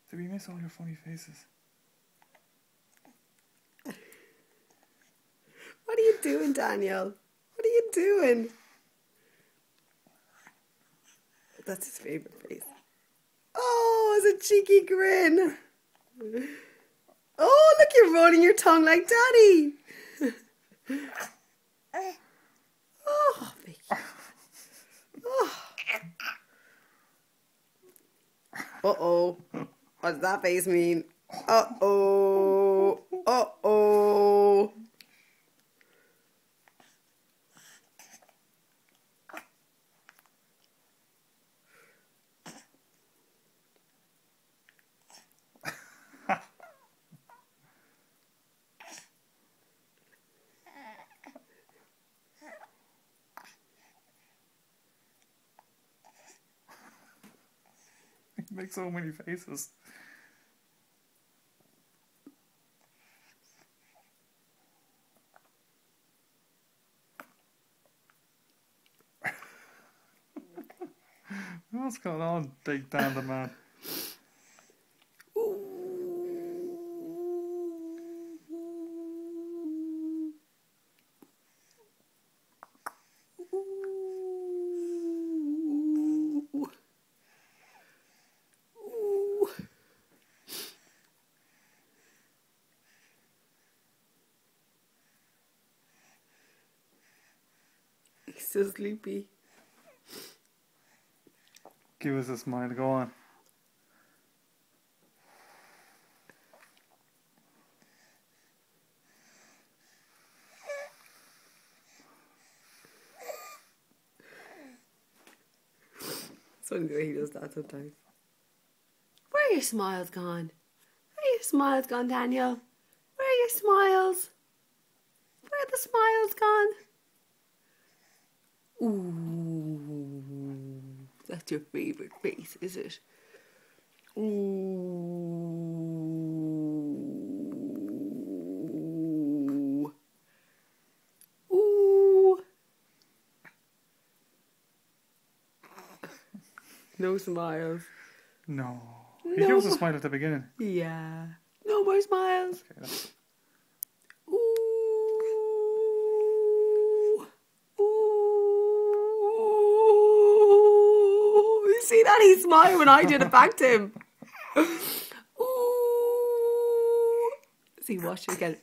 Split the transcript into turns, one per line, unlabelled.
Did we miss all your funny faces?
What are you doing, Daniel? What are you doing? That's his favourite face. Oh, it's a cheeky grin. Oh, look, you're rolling your tongue like Daddy. Oh, Vicky. Oh. Uh-oh. What does that face mean? Uh-oh. Uh-oh.
He makes so many faces. What's going on, Big Dan the man?
He's so sleepy.
Give us a smile, go on.
It's funny the way he does that sometimes. Where are your smiles gone? Where are your smiles gone, Daniel? Where are your smiles? Where are the smiles gone? Ooh, that's your favourite face, is it? Ooh. Ooh. No smiles.
No. He gave us a smile at the beginning.
Yeah. No more smiles.
Okay, that's...
Ooh. Ooh. You see that? He smiled when I did it back to him. Ooh. See, watch it again.